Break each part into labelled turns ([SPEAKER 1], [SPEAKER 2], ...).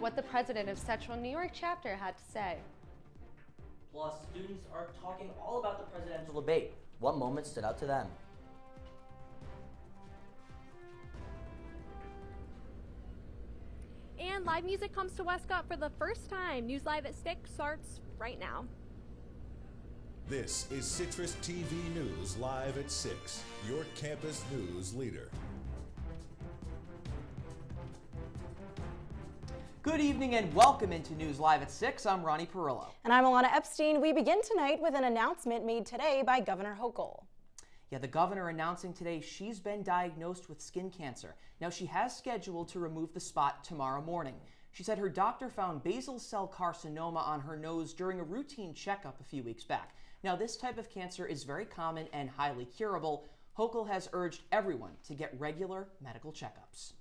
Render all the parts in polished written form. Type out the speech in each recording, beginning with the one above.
[SPEAKER 1] what the president of Central New York chapter had to say.
[SPEAKER 2] Plus, students are talking all about the presidential debate. What moments stood out to them?
[SPEAKER 3] And live music comes to Westcott for the first time. News Live at 6 starts right now.
[SPEAKER 4] This is Citrus TV News Live at 6, your campus news leader.
[SPEAKER 5] Good evening and welcome into News Live at 6. I'm Ronnie Parrillo.
[SPEAKER 6] And I'm Ilana Epstein. We begin tonight with an announcement made today by Governor Hochul.
[SPEAKER 5] Yeah, the governor announcing today she's been diagnosed with skin cancer. Now, she has scheduled to remove the spot tomorrow morning. She said her doctor found basal cell carcinoma on her nose during a routine checkup a few weeks back. Now, this type of cancer is very common and highly curable. Hochul has urged everyone to get regular medical checkups.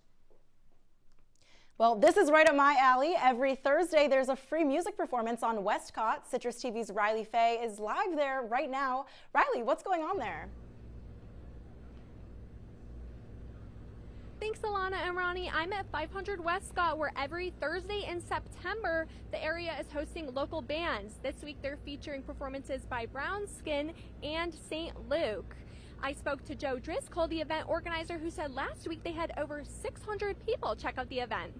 [SPEAKER 6] Well, this is right up my alley. Every Thursday, there's a free music performance on Westcott. Citrus TV's Riley Faye is live there right now. Riley, what's going on there?
[SPEAKER 3] Thanks, Ilana and Ronnie. I'm at 500 Westcott, where every Thursday in September, the area is hosting local bands. This week, they're featuring performances by Brown Skin and St. Luke. I spoke to Joe Driscoll, the event organizer, who said last week they had over 600 people check out the event.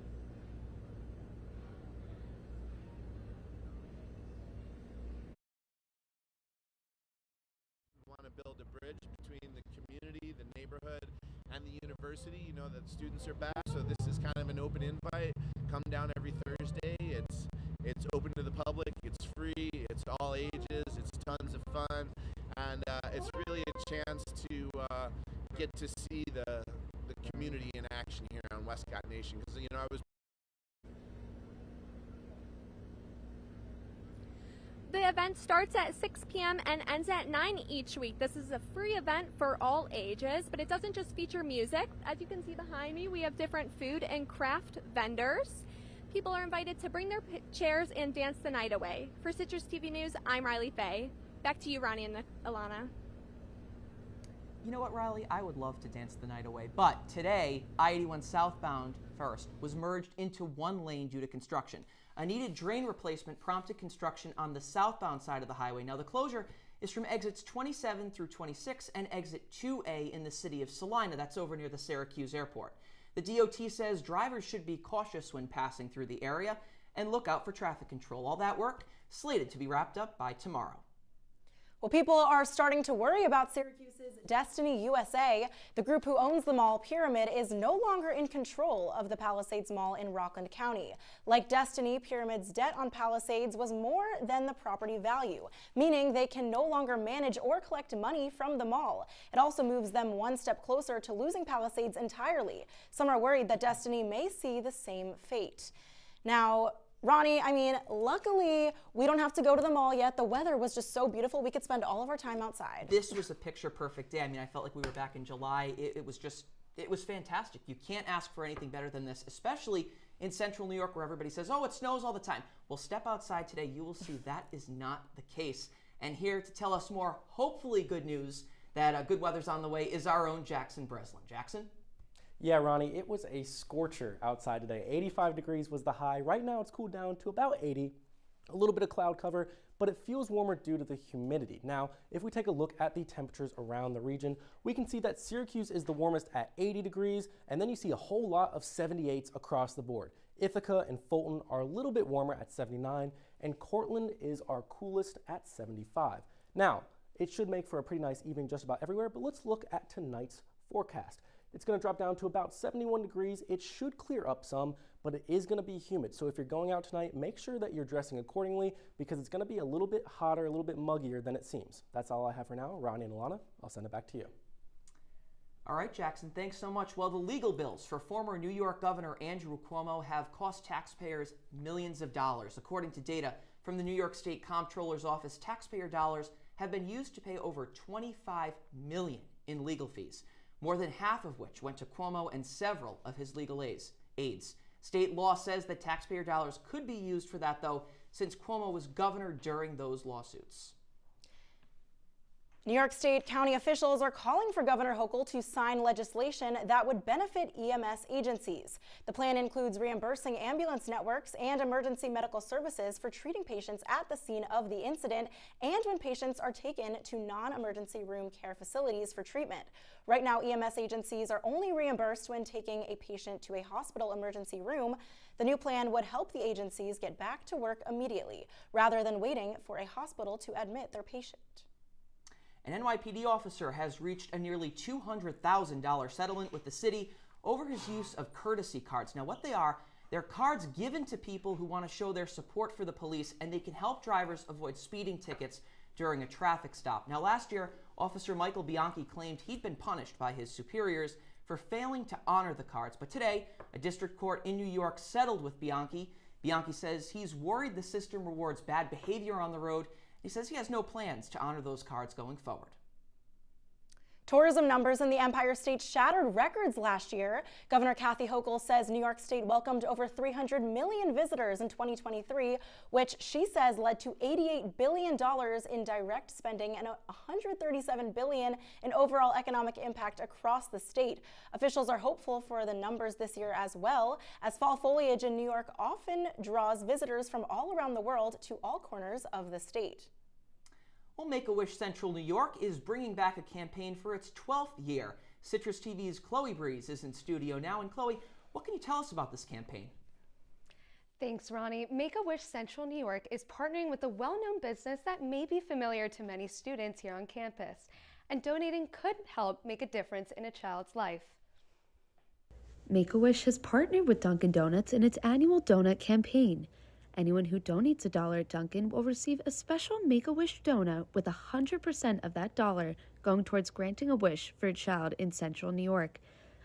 [SPEAKER 7] We want to build a bridge between the community, the neighborhood, and the university. You know that students are back, so this is kind of an open invite. Come down every Thursday. It's open to the public. It's free. It's all ages. It's tons of fun, and it's really a chance to get to see the community in action here on Westcott Nation. Because I was.
[SPEAKER 3] The event starts at 6 p.m. and ends at 9 each week. This is a free event for all ages, but it doesn't just feature music. As you can see behind me, we have different food and craft vendors. People are invited to bring their chairs and dance the night away. For Citrus TV News, I'm Riley Faye. Back to you, Ronnie and Ilana.
[SPEAKER 5] You know what, Riley? I would love to dance the night away, but today, I-81 southbound first was merged into one lane due to construction. A needed drain replacement prompted construction on the southbound side of the highway. Now, the closure is from exits 27 through 26 and exit 2A in the city of Salina. That's over near the Syracuse airport. The DOT says drivers should be cautious when passing through the area and look out for traffic control. All that work slated to be wrapped up by tomorrow.
[SPEAKER 6] Well, people are starting to worry about Syracuse's Destiny USA. The group who owns the mall, Pyramid, is no longer in control of the Palisades Mall in Rockland County. Like Destiny, Pyramid's debt on Palisades was more than the property value, meaning they can no longer manage or collect money from the mall. It also moves them one step closer to losing Palisades entirely. Some are worried that Destiny may see the same fate. Now, Ronnie, luckily we don't have to go to the mall yet. The weather was just so beautiful. We could spend all of our time outside.
[SPEAKER 5] This was a picture perfect day. I felt like we were back in July. It was fantastic. You can't ask for anything better than this, especially in central New York where everybody says, oh, it snows all the time. Well, step outside today. You will see that is not the case. And here to tell us more, hopefully good news that good weather's on the way is our own Jackson Breslin. Jackson?
[SPEAKER 8] Yeah, Ronnie, it was a scorcher outside today. 85 degrees was the high. Right now it's cooled down to about 80. A little bit of cloud cover, but it feels warmer due to the humidity. Now, if we take a look at the temperatures around the region, we can see that Syracuse is the warmest at 80 degrees, and then you see a whole lot of 78s across the board. Ithaca and Fulton are a little bit warmer at 79, and Cortland is our coolest at 75. Now, it should make for a pretty nice evening just about everywhere, but let's look at tonight's forecast. It's going to drop down to about 71 degrees. It should clear up some, but it is going to be humid. So if you're going out tonight, make sure that you're dressing accordingly because it's going to be a little bit hotter, a little bit muggier than it seems. That's all I have for now. Ronnie and Ilana, I'll send it back to you.
[SPEAKER 5] All right, Jackson, thanks so much. Well, the legal bills for former New York Governor Andrew Cuomo have cost taxpayers millions of dollars. According to data from the New York State Comptroller's Office, taxpayer dollars have been used to pay over $25 million in legal fees, more than half of which went to Cuomo and several of his legal aides. State law says that taxpayer dollars could be used for that, though, since Cuomo was governor during those lawsuits.
[SPEAKER 6] New York State county officials are calling for Governor Hochul to sign legislation that would benefit EMS agencies. The plan includes reimbursing ambulance networks and emergency medical services for treating patients at the scene of the incident and when patients are taken to non-emergency room care facilities for treatment. Right now, EMS agencies are only reimbursed when taking a patient to a hospital emergency room. The new plan would help the agencies get back to work immediately, rather than waiting for a hospital to admit their patient.
[SPEAKER 5] An NYPD officer has reached a nearly $200,000 settlement with the city over his use of courtesy cards. Now, what they are, they're cards given to people who want to show their support for the police, and they can help drivers avoid speeding tickets during a traffic stop. Now, last year, Officer Michael Bianchi claimed he'd been punished by his superiors for failing to honor the cards. But today, a district court in New York settled with Bianchi. Bianchi says he's worried the system rewards bad behavior on the road. He says he has no plans to honor those cards going forward.
[SPEAKER 6] Tourism numbers in the Empire State shattered records last year. Governor Kathy Hochul says New York State welcomed over 300 million visitors in 2023, which she says led to $88 billion in direct spending and $137 billion in overall economic impact across the state. Officials are hopeful for the numbers this year as well, as fall foliage in New York often draws visitors from all around the world to all corners of the state.
[SPEAKER 5] Well, Make-A-Wish Central New York is bringing back a campaign for its 12th year. CitrusTV's Chloe Breeze is in studio now. And Chloe, what can you tell us about this campaign?
[SPEAKER 1] Thanks, Ronnie. Make-A-Wish Central New York is partnering with a well-known business that may be familiar to many students here on campus. And donating could help make a difference in a child's life.
[SPEAKER 9] Make-A-Wish has partnered with Dunkin' Donuts in its annual donut campaign. Anyone who donates $1 at Dunkin' will receive a special Make-A-Wish donut with 100% of that dollar going towards granting a wish for a child in Central New York.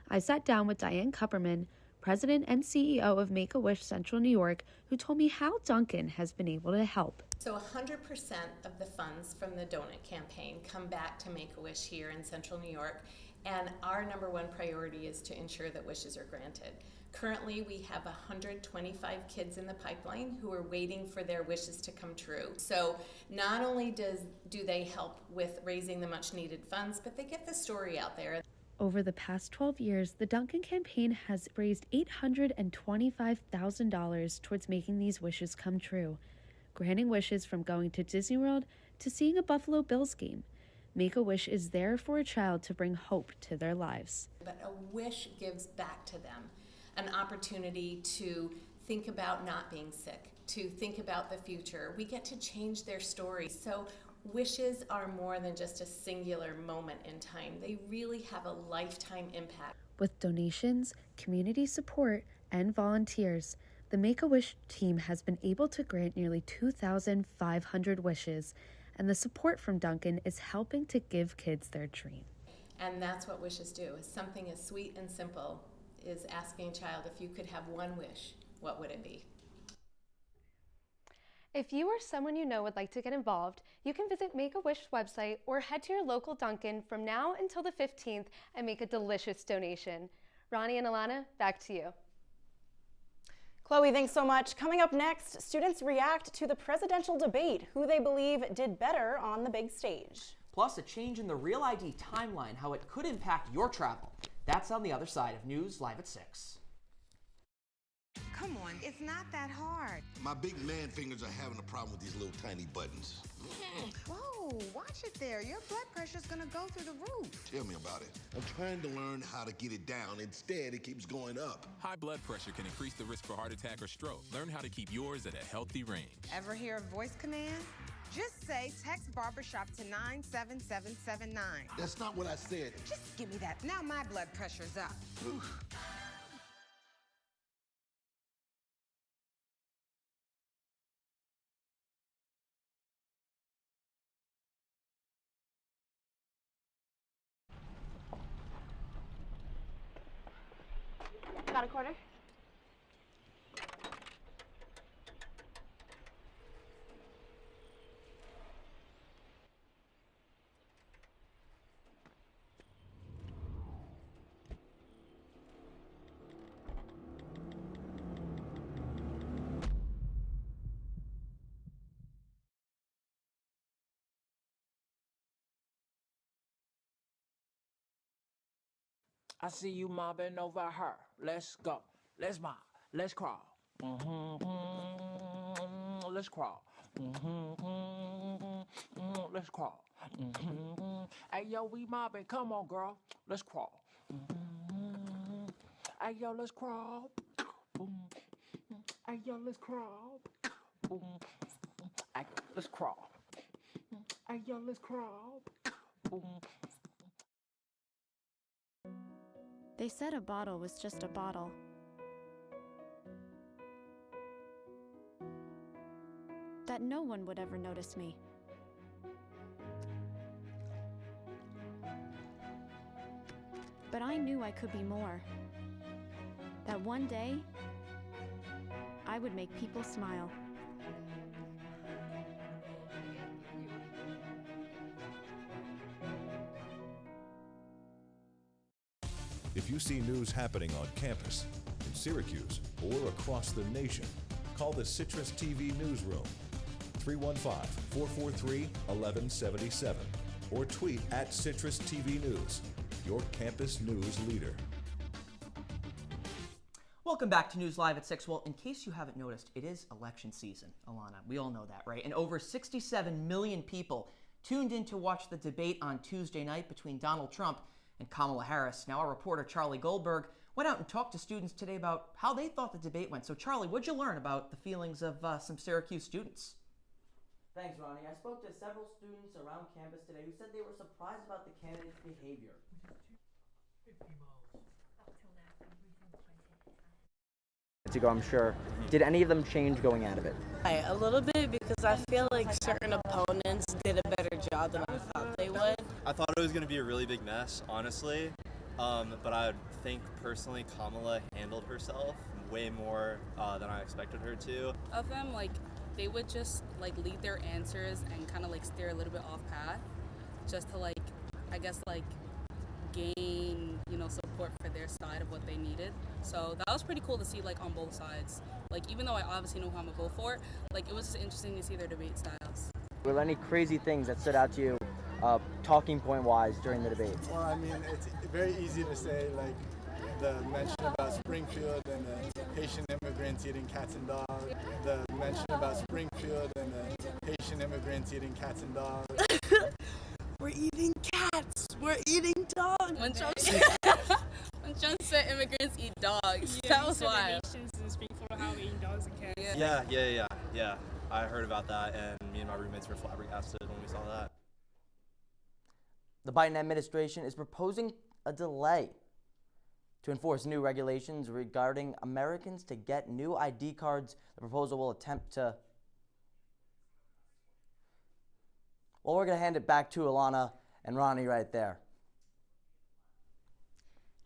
[SPEAKER 9] I sat down with Diane Kupperman, President and CEO of Make-A-Wish Central New York, who told me how Dunkin' has been able to help.
[SPEAKER 10] So 100% of the funds from the donut campaign come back to Make-A-Wish here in Central New York, and our #1 priority is to ensure that wishes are granted. Currently, we have 125 kids in the pipeline who are waiting for their wishes to come true. So not only do they help with raising the much needed funds, but they get the story out there.
[SPEAKER 9] Over the past 12 years, the Dunkin' campaign has raised $825,000 towards making these wishes come true, granting wishes from going to Disney World to seeing a Buffalo Bills game. Make-A-Wish is there for a child to bring hope to their lives.
[SPEAKER 10] But a wish gives back to them an opportunity to think about not being sick, to think about the future. We get to change their story. So wishes are more than just a singular moment in time. They really have a lifetime impact.
[SPEAKER 9] With donations, community support, and volunteers, the Make-A-Wish team has been able to grant nearly 2,500 wishes, and the support from Dunkin' is helping to give kids their dream.
[SPEAKER 10] And that's what wishes do. It's something as sweet and simple is asking a child, if you could have one wish, what would it be?
[SPEAKER 1] If you or someone you know would like to get involved, you can visit Make-A-Wish's website or head to your local Dunkin' from now until the 15th and make a delicious donation. Ronnie and Ilana, back to you.
[SPEAKER 6] Chloe, thanks so much. Coming up next, students react to the presidential debate, who they believe did better on the big stage.
[SPEAKER 5] Plus, a change in the Real ID timeline, how it could impact your travel. That's on the other side of News Live at 6.
[SPEAKER 11] Come on, it's not that hard.
[SPEAKER 12] My big man fingers are having a problem with these little tiny buttons.
[SPEAKER 11] Whoa, watch it there. Your blood pressure's gonna go through the roof.
[SPEAKER 12] Tell me about it. I'm trying to learn how to get it down. Instead, it keeps going up.
[SPEAKER 13] High blood pressure can increase the risk for heart attack or stroke. Learn how to keep yours at a healthy range.
[SPEAKER 11] Ever hear a voice command? Just say text barbershop to 97779.
[SPEAKER 12] That's not what I said.
[SPEAKER 11] Just give me that. Now my blood pressure's up.
[SPEAKER 6] Got a quarter?
[SPEAKER 14] I see you mobbing over her. Let's go. Let's mob. Let's crawl. Let's crawl. Let's crawl. Hey, yo, we mobbing. Come on, girl. Let's crawl. Hey, yo, let's crawl. Hey, yo, let's crawl. Hey, let's crawl. Hey, yo, let's crawl.
[SPEAKER 15] They said a bottle was just a bottle. That no one would ever notice me. But I knew I could be more. That one day, I would make people smile.
[SPEAKER 4] If you see news happening on campus, in Syracuse, or across the nation, call the CitrusTV newsroom, 315-443-1177, or tweet at CitrusTV News, your campus news leader.
[SPEAKER 5] Welcome back to News Live at 6. Well, in case you haven't noticed, it is election season, Ilana. We all know that, right? And over 67 million people tuned in to watch the debate on Tuesday night between Donald Trump and Kamala Harris. Now, our reporter Charlie Goldberg went out and talked to students today about how they thought the debate went. So, Charlie, what'd you learn about the feelings of some Syracuse students?
[SPEAKER 2] Thanks, Ronnie. I spoke to several students around campus today who said they were surprised about the candidate's behavior.
[SPEAKER 16] To go, I'm sure. Did any of them change going out of it?
[SPEAKER 17] A little bit, because I feel like certain opponents did a better job than I thought they would.
[SPEAKER 18] I thought it was going to be a really big mess, honestly, but I think personally Kamala handled herself way more than I expected her to.
[SPEAKER 19] Of them, like, they would just like lead their answers and kind of like steer a little bit off path, just to like, I guess like gain, you know, support for their side of what they needed. So that was pretty cool to see, like, on both sides. Like, even though I obviously know who I'm gonna vote for, like, it was just interesting to see their debate styles.
[SPEAKER 16] Were there any crazy things that stood out to you, talking point wise, during the debate?
[SPEAKER 20] Well, I mean, it's very easy to say, like, the mention about Springfield and the Haitian immigrants eating cats and dogs. The mention about Springfield and the Haitian immigrants eating cats and dogs.
[SPEAKER 17] We're eating cats. We're eating dogs.
[SPEAKER 19] When Trump said immigrants eat dogs, that was wild.
[SPEAKER 21] Haitians in Springfield are how eating dogs and cats.
[SPEAKER 18] Yeah. I heard about that, and me and my roommates were flabbergasted when we saw that.
[SPEAKER 2] The Biden administration is proposing a delay to enforce new regulations regarding Americans to get new ID cards. The proposal will attempt to... Well, we're going to hand it back to Ilana and Ronnie right there.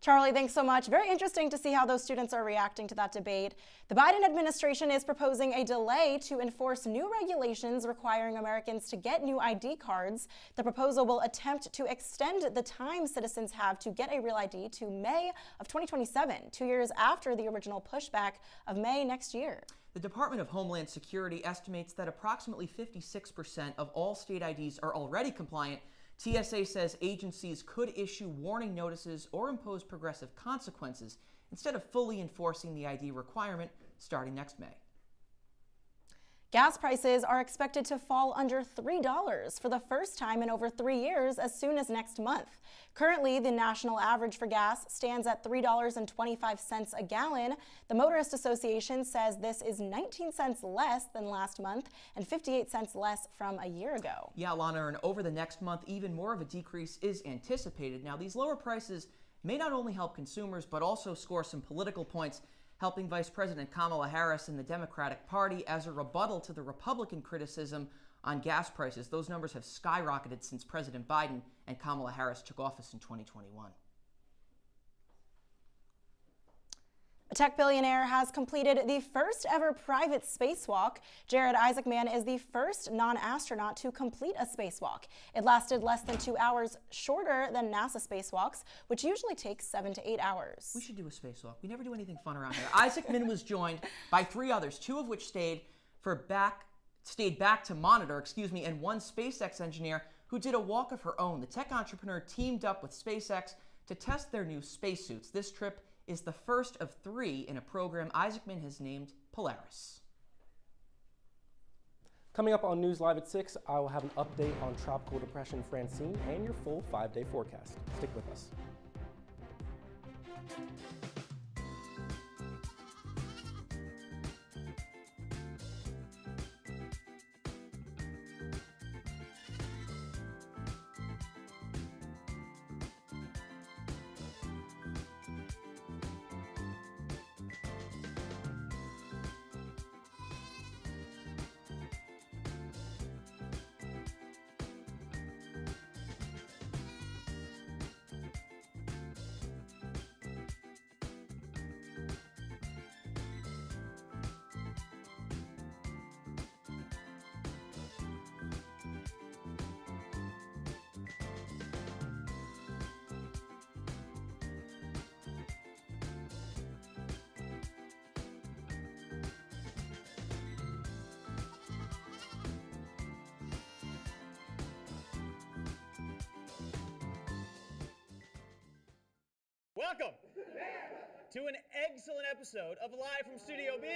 [SPEAKER 6] Charlie, thanks so much. Very interesting to see how those students are reacting to that debate. The Biden administration is proposing a delay to enforce new regulations requiring Americans to get new ID cards. The proposal will attempt to extend the time citizens have to get a real ID to May of 2027, 2 years after the original pushback of May next year.
[SPEAKER 5] The Department of Homeland Security estimates that approximately 56% of all state IDs are already compliant. TSA says agencies could issue warning notices or impose progressive consequences instead of fully enforcing the ID requirement starting next May.
[SPEAKER 6] Gas prices are expected to fall under $3 for the first time in over 3 years as soon as next month. Currently, the national average for gas stands at $3.25 a gallon. The Motorist Association says this is 19 cents less than last month and 58 cents less from a year ago.
[SPEAKER 5] Yeah, Lana, and over the next month, even more of a decrease is anticipated. Now, these lower prices may not only help consumers, but also score some political points, helping Vice President Kamala Harris and the Democratic Party as a rebuttal to the Republican criticism on gas prices. Those numbers have skyrocketed since President Biden and Kamala Harris took office in 2021.
[SPEAKER 6] A tech billionaire has completed the first ever private spacewalk. Jared Isaacman is the first non-astronaut to complete a spacewalk. It lasted less than 2 hours, shorter than NASA spacewalks, which usually takes 7 to 8 hours.
[SPEAKER 5] We should do a spacewalk. We never do anything fun around here. Isaacman was joined by 3 others, 2 of which stayed back to monitor, and one SpaceX engineer who did a walk of her own. The tech entrepreneur teamed up with SpaceX to test their new spacesuits. This trip is the first of 3 in a program Isaacman has named Polaris.
[SPEAKER 8] Coming up on News Live at 6, I will have an update on Tropical Depression Francine and your full 5-day forecast. Stick with us.
[SPEAKER 7] Welcome to an excellent episode of Live from Studio B.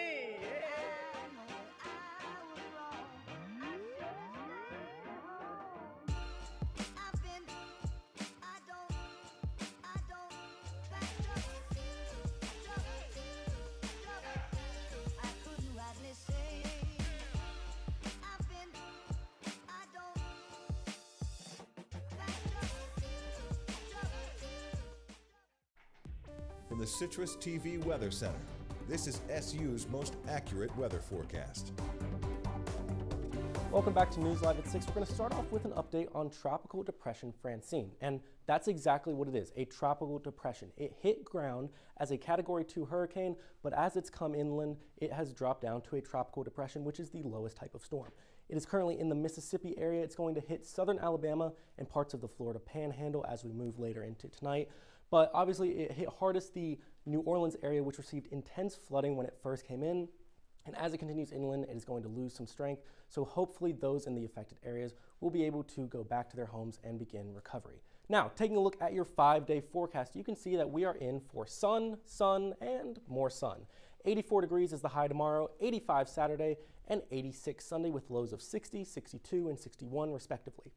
[SPEAKER 4] From the Citrus TV Weather Center, this is SU's most accurate weather forecast.
[SPEAKER 8] Welcome back to News Live at 6. We're going to start off with an update on Tropical Depression Francine, and that's exactly what it is, a tropical depression. It hit ground as a Category 2 hurricane, but as it's come inland, it has dropped down to a tropical depression, which is the lowest type of storm. It is currently in the Mississippi area. It's going to hit southern Alabama and parts of the Florida Panhandle as we move later into tonight. But obviously it hit hardest the New Orleans area, which received intense flooding when it first came in. And as it continues inland, it is going to lose some strength. So hopefully those in the affected areas will be able to go back to their homes and begin recovery. Now, taking a look at your 5-day forecast, you can see that we are in for sun, sun, and more sun. 84 degrees is the high tomorrow, 85 Saturday, and 86 Sunday with lows of 60, 62, and 61 respectively.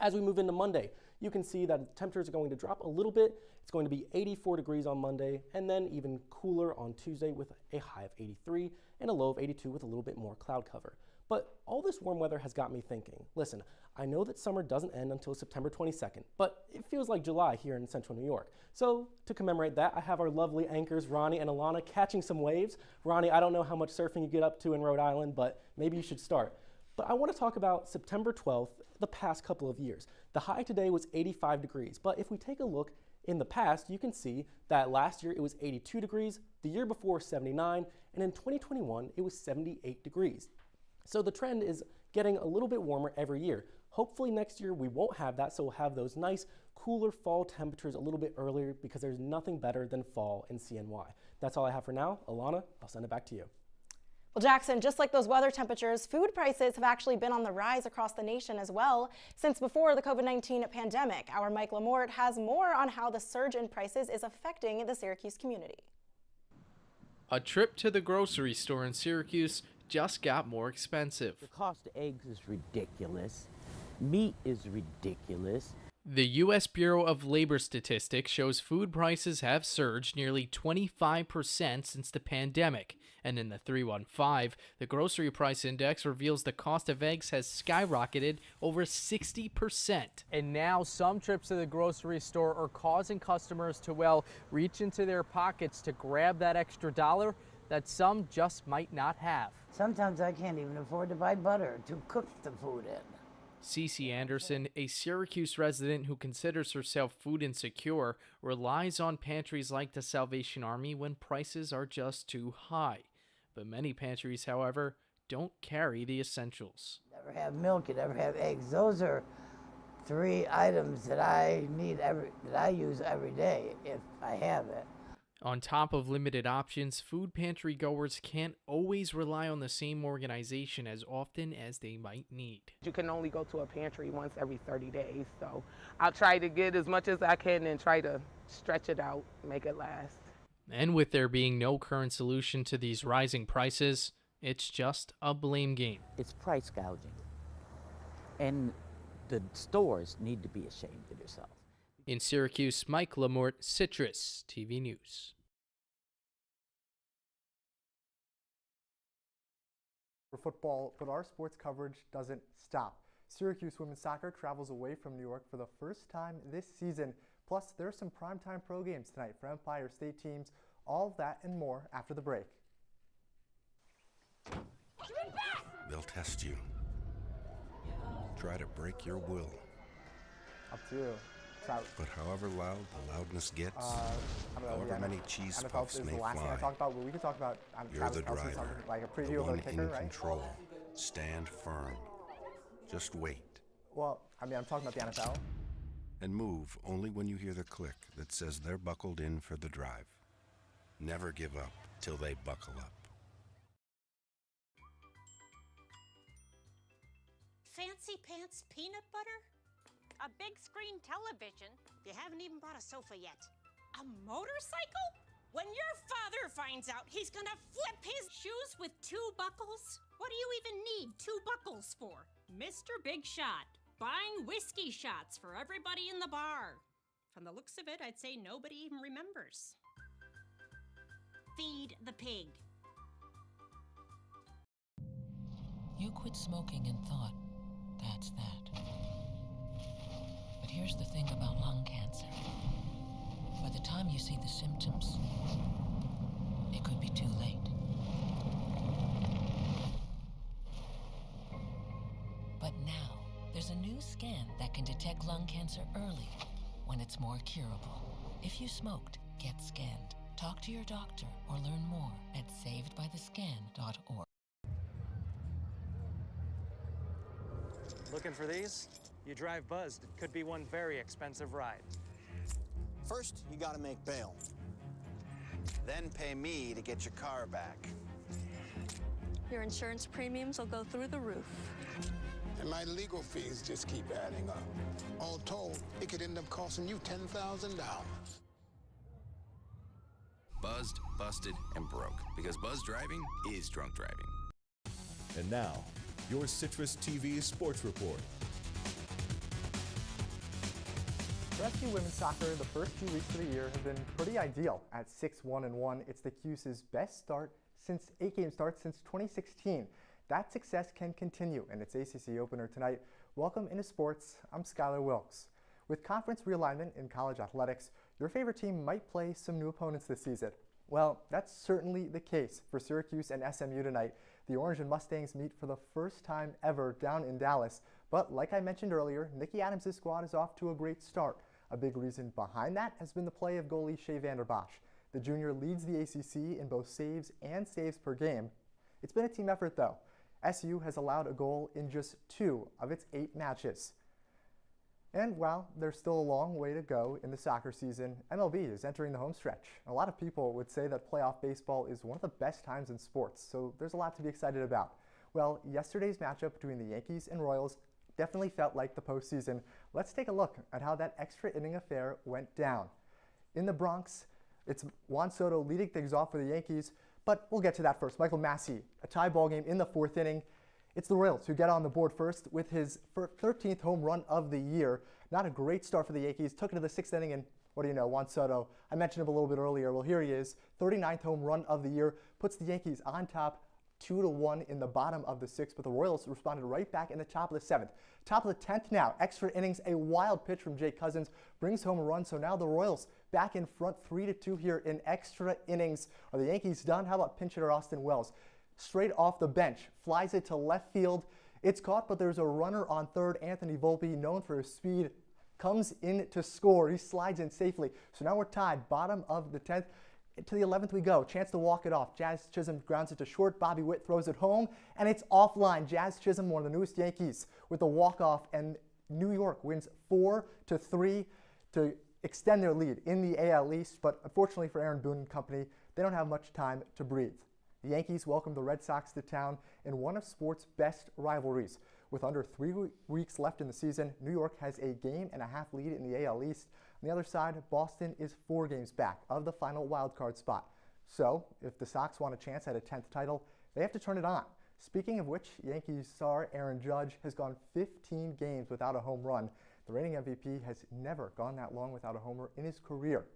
[SPEAKER 8] As we move into Monday, you can see that temperatures are going to drop a little bit. It's going to be 84 degrees on Monday, and then even cooler on Tuesday with a high of 83 and a low of 82 with a little bit more cloud cover. But all this warm weather has got me thinking, listen, I know that summer doesn't end until September 22nd, but it feels like July here in central New York. So to commemorate that, I have our lovely anchors, Ronnie and Ilana, catching some waves. Ronnie, I don't know how much surfing you get up to in Rhode Island, but maybe you should start. But I want to talk about September 12th, the past couple of years. The high today was 85 degrees, but if we take a look in the past, you can see that last year it was 82 degrees, the year before 79, and in 2021 it was 78 degrees. So the trend is getting a little bit warmer every year. Hopefully next year we won't have that, so we'll have those nice cooler fall temperatures a little bit earlier because there's nothing better than fall in CNY. That's all I have for now. Ilana, I'll send it back to you.
[SPEAKER 6] Well, Jackson, just like those weather temperatures, food prices have actually been on the rise across the nation as well since before the COVID-19 pandemic. Our Mike Lamort has more on how the surge in prices is affecting the Syracuse community.
[SPEAKER 22] A trip to the grocery store in Syracuse just got more expensive.
[SPEAKER 23] The cost of eggs is ridiculous. Meat is ridiculous.
[SPEAKER 22] The U.S. Bureau of Labor Statistics shows food prices have surged nearly 25% since the pandemic. And in the 315, the Grocery Price Index reveals the cost of eggs has skyrocketed over 60%.
[SPEAKER 24] And now some trips to the grocery store are causing customers to, well, reach into their pockets to grab that extra dollar that some just might not have.
[SPEAKER 25] Sometimes I can't even afford to buy butter to cook the food in.
[SPEAKER 22] Cece Anderson, a Syracuse resident who considers herself food insecure, relies on pantries like the Salvation Army when prices are just too high. But many pantries, however, don't carry the essentials.
[SPEAKER 25] Never have milk, you never have eggs. Those are 3 items that I need that I use every day if I have it.
[SPEAKER 22] On top of limited options, food pantry goers can't always rely on the same organization as often as they might need.
[SPEAKER 26] You can only go to a pantry once every 30 days, so I'll try to get as much as I can and try to
[SPEAKER 1] stretch it out, make it last.
[SPEAKER 22] And with there being no current solution to these rising prices, it's just a blame game.
[SPEAKER 23] It's price gouging. And the stores need to be ashamed of themselves.
[SPEAKER 22] In Syracuse, Mike Lamort, Citrus TV News.
[SPEAKER 3] For football, but our sports coverage doesn't stop. Syracuse women's soccer travels away from New York for the first time this season. Plus, there are some primetime pro games tonight for Empire State teams. All of that and more after the break.
[SPEAKER 9] They'll test you. Try to break your will.
[SPEAKER 3] Up to you.
[SPEAKER 9] But however loud the loudness gets, however many cheese
[SPEAKER 3] NFL
[SPEAKER 9] puffs
[SPEAKER 3] is
[SPEAKER 9] may
[SPEAKER 3] the last thing I
[SPEAKER 9] fly,
[SPEAKER 3] talked about. We can talk about.
[SPEAKER 9] you're the driver,
[SPEAKER 3] like a
[SPEAKER 9] the
[SPEAKER 3] preview of
[SPEAKER 9] one
[SPEAKER 3] a kicker,
[SPEAKER 9] in
[SPEAKER 3] right?
[SPEAKER 9] control. Stand firm. Just wait.
[SPEAKER 3] Well, I mean, I'm talking about the NFL.
[SPEAKER 9] And move only when you hear the click that says they're buckled in for the drive. Never give up till they buckle up.
[SPEAKER 10] Fancy pants peanut butter? A big screen television? You haven't even bought a sofa yet. A motorcycle? When your father finds out, he's gonna flip his shoes with 2 buckles? What do you even need 2 buckles for? Mr. Big Shot, buying whiskey shots for everybody in the bar. From the looks of it, I'd say nobody even remembers. Feed the pig.
[SPEAKER 13] You quit smoking and thought, that's that. But here's the thing about lung cancer. By the time you see the symptoms, it could be too late. But now, there's a new scan that can detect lung cancer early, when it's more curable. If you smoked, get scanned. Talk to your doctor or learn more at savedbythescan.org.
[SPEAKER 26] Looking for these? You drive buzzed. It could be one very expensive ride.
[SPEAKER 27] First, you gotta make bail. Then pay me to get your car back.
[SPEAKER 28] Your insurance premiums will go through the roof.
[SPEAKER 12] And my legal fees just keep adding up. All told, it could end up costing you $10,000.
[SPEAKER 29] Buzzed, busted, and broke. Because buzz driving is drunk driving.
[SPEAKER 4] And now, your Citrus TV Sports Report.
[SPEAKER 3] Rescue women's soccer the first few weeks of the year have been pretty ideal at 6-1-1. It's the Cuse's best start since 8-game start since 2016. That success can continue in its ACC opener tonight. Welcome into sports. I'm Skyler Wilkes. With conference realignment in college athletics, your favorite team might play some new opponents this season. Well, that's certainly the case for Syracuse and SMU tonight. The Orange and Mustangs meet for the first time ever down in Dallas. But like I mentioned earlier, Nikki Adams' squad is off to a great start. A big reason behind that has been the play of goalie Shea Vanderbosch. The junior leads the ACC in both saves and saves per game. It's been a team effort though. SU has allowed a goal in just 2 of its 8 matches. And while there's still a long way to go in the soccer season, MLB is entering the home stretch. A lot of people would say that playoff baseball is one of the best times in sports, so there's a lot to be excited about. Well, yesterday's matchup between the Yankees and Royals definitely felt like the postseason. Let's take a look at how that extra inning affair went down. In the Bronx, it's Juan Soto leading things off for the Yankees, but we'll get to that first. Michael Massey, a tie ball game in the 4th inning. It's the Royals who get on the board first with his 13th home run of the year. Not a great start for the Yankees. Took it to the 6th inning, and what do you know, Juan Soto, I mentioned him a little bit earlier. Well, here he is, 39th home run of the year, puts the Yankees on top 2-1 in the bottom of the 6th, but the Royals responded right back in the top of the 7th. Top of the 10th now, extra innings, a wild pitch from Jake Cousins brings home a run, so now the Royals back in front 3-2 here in extra innings. Are the Yankees done? How about pinch hitter Austin Wells? Straight off the bench, flies it to left field. It's caught, but there's a runner on third. Anthony Volpe, known for his speed, comes in to score. He slides in safely. So now we're tied, bottom of the 10th. To the 11th we go. Chance to walk it off. Jazz Chisholm grounds it to short. Bobby Witt throws it home, and it's offline. Jazz Chisholm, one of the newest Yankees, with a walk-off, and New York wins 4-3 to extend their lead in the AL East. But unfortunately for Aaron Boone and company, they don't have much time to breathe. The Yankees welcome the Red Sox to town in one of sports' best rivalries. With under 3 weeks left in the season, New York has a 1.5-game lead in the AL East. On the other side, Boston is 4 games back of the final wildcard spot. So, if the Sox want a chance at a 10th title, they have to turn it on. Speaking of which, Yankees star Aaron Judge has gone 15 games without a home run. The reigning MVP has never gone that long without a homer in his career.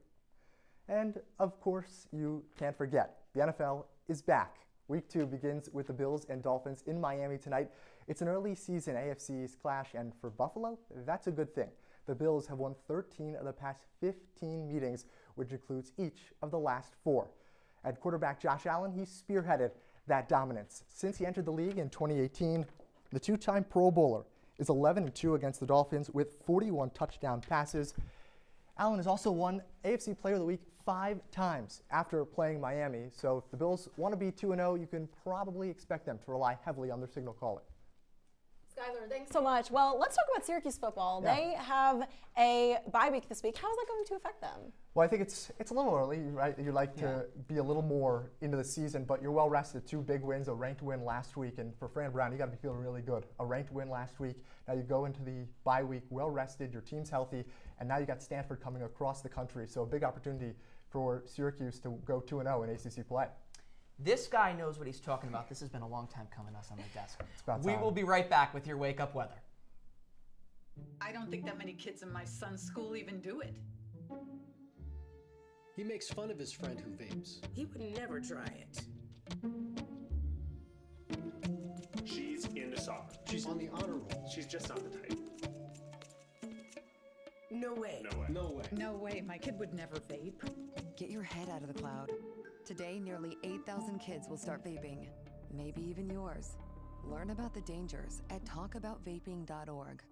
[SPEAKER 3] And, of course, you can't forget, the NFL is back. Week 2 begins with the Bills and Dolphins in Miami tonight. It's an early season AFC East clash, and for Buffalo, that's a good thing. The Bills have won 13 of the past 15 meetings, which includes each of the last 4. At quarterback Josh Allen, he spearheaded that dominance. Since he entered the league in 2018, the 2-time Pro Bowler is 11-2 against the Dolphins with 41 touchdown passes. Allen has also won AFC Player of the Week 5 times after playing Miami. So if the Bills want to be 2-0, you can probably expect them to rely heavily on their signal calling.
[SPEAKER 6] Skyler, thanks so much. Well, let's talk about Syracuse football.
[SPEAKER 3] Yeah.
[SPEAKER 6] They have a bye week this week. How is that going to affect them?
[SPEAKER 3] Well, I think it's a little early, right? You like to be a little more into the season, but you're well rested. 2 big wins, a ranked win last week, and for Fran Brown, you got to be feeling really good. A ranked win last week. Now you go into the bye week well rested. Your team's healthy, and now you got Stanford coming across the country. So a big opportunity for Syracuse to go 2-0 in ACC play.
[SPEAKER 5] This guy knows what he's talking about. This has been a long time coming us on the desk.
[SPEAKER 3] about
[SPEAKER 5] We
[SPEAKER 3] time.
[SPEAKER 5] will be right back with your wake up weather.
[SPEAKER 11] I don't think that many kids in my son's school even do it.
[SPEAKER 14] He makes fun of his friend who vapes.
[SPEAKER 15] He would never try it.
[SPEAKER 14] She's into soccer. She's on the honor roll. She's just not the type.
[SPEAKER 15] No way.
[SPEAKER 14] No way. No way.
[SPEAKER 11] No way, my kid would never vape.
[SPEAKER 16] Get your head out of the cloud. Today, nearly 8,000 kids will start vaping. Maybe even yours. Learn about the dangers at talkaboutvaping.org.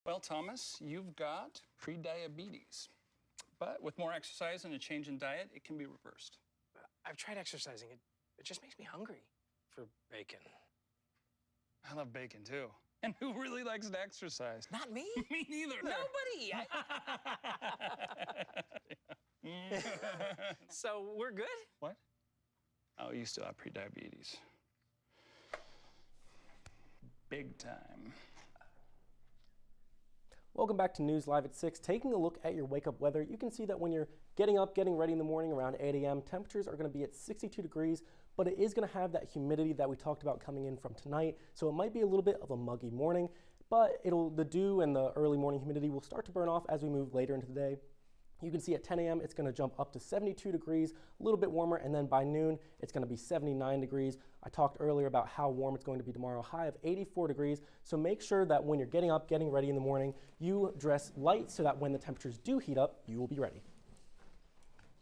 [SPEAKER 17] Well, Thomas, you've got prediabetes. But with more exercise and a change in diet, it can be reversed.
[SPEAKER 14] I've tried exercising. It just makes me hungry for bacon.
[SPEAKER 17] I love bacon, too. And who really likes to exercise?
[SPEAKER 14] Not me.
[SPEAKER 17] Me neither.
[SPEAKER 14] Nobody. So we're good?
[SPEAKER 17] What? Oh, you still have prediabetes. Big time.
[SPEAKER 8] Welcome back to News Live at 6. Taking a look at your wake-up weather, you can see that when you're getting up, getting ready in the morning around 8 a.m., temperatures are going to be at 62 degrees, but it is going to have that humidity that we talked about coming in from tonight, so it might be a little bit of a muggy morning, but the dew and the early morning humidity will start to burn off as we move later into the day. You can see at 10 a.m. it's going to jump up to 72 degrees, a little bit warmer, and then by noon it's going to be 79 degrees. I talked earlier about how warm it's going to be tomorrow, high of 84 degrees. So make sure that when you're getting up, getting ready in the morning, you dress light so that when the temperatures do heat up, you will be ready.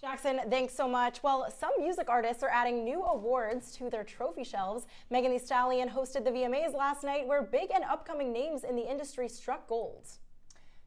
[SPEAKER 6] Jackson, thanks so much. Well, some music artists are adding new awards to their trophy shelves. Megan Thee Stallion hosted the VMAs last night, where big and upcoming names in the industry struck gold.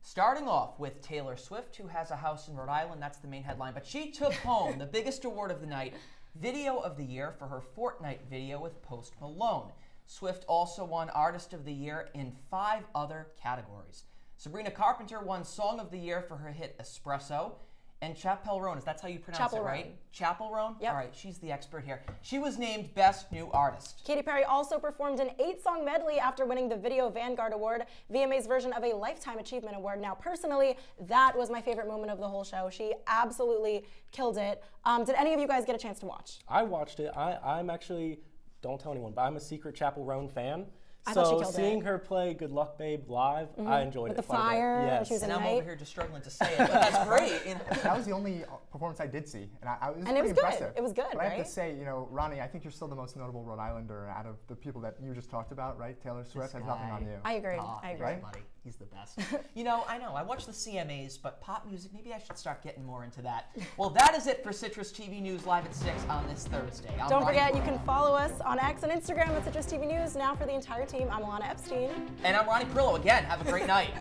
[SPEAKER 5] Starting off with Taylor Swift, who has a house in Rhode Island. That's the main headline. But she took home the biggest award of the night, Video of the Year, for her Fortnite video with Post Malone. Swift also won Artist of the Year in 5 other categories. Sabrina Carpenter won Song of the Year for her hit Espresso. And Chappell Roan, that's how you pronounce it, right? Chappell Roan?
[SPEAKER 6] Yep.
[SPEAKER 5] All right, she's the expert here. She was named Best New Artist.
[SPEAKER 6] Katy Perry also performed an 8-song medley after winning the Video Vanguard Award, VMA's version of a Lifetime Achievement Award. Now, personally, that was my favorite moment of the whole show. She absolutely killed it. Did any of you guys get a chance to watch?
[SPEAKER 8] I watched it. I'm actually, don't tell anyone, but I'm a secret Chappell Roan fan.
[SPEAKER 6] I thought she
[SPEAKER 8] So
[SPEAKER 6] killed
[SPEAKER 8] seeing
[SPEAKER 6] it.
[SPEAKER 8] her play Good Luck Babe live, I enjoyed it.
[SPEAKER 6] With the
[SPEAKER 8] quite a bit.
[SPEAKER 6] fire,
[SPEAKER 8] Yes.
[SPEAKER 6] she was in
[SPEAKER 5] And I'm
[SPEAKER 6] night.
[SPEAKER 5] over here just struggling to say it, but that's great. You know?
[SPEAKER 3] That was the only performance I did see, and it was
[SPEAKER 6] And
[SPEAKER 3] pretty
[SPEAKER 6] it was good.
[SPEAKER 3] impressive.
[SPEAKER 6] It was good,
[SPEAKER 3] But I have
[SPEAKER 6] right?
[SPEAKER 3] to say, Ronnie, I think you're still the most notable Rhode Islander out of the people that you just talked about, right? Taylor Swift has nothing on you.
[SPEAKER 6] I agree.
[SPEAKER 5] Oh,
[SPEAKER 6] I agree.
[SPEAKER 5] right? Buddy. He's the best. I know. I watch the CMAs, but pop music, maybe I should start getting more into that. Well, that is it for Citrus TV News Live at 6 on this Thursday. I'm
[SPEAKER 6] Don't
[SPEAKER 5] Ronnie
[SPEAKER 6] forget, you
[SPEAKER 5] Parrillo.
[SPEAKER 6] can follow us on X and Instagram at Citrus TV News. Now for the entire team, I'm Ilana Epstein.
[SPEAKER 5] And I'm Ronnie Parrillo. Again, have a great night.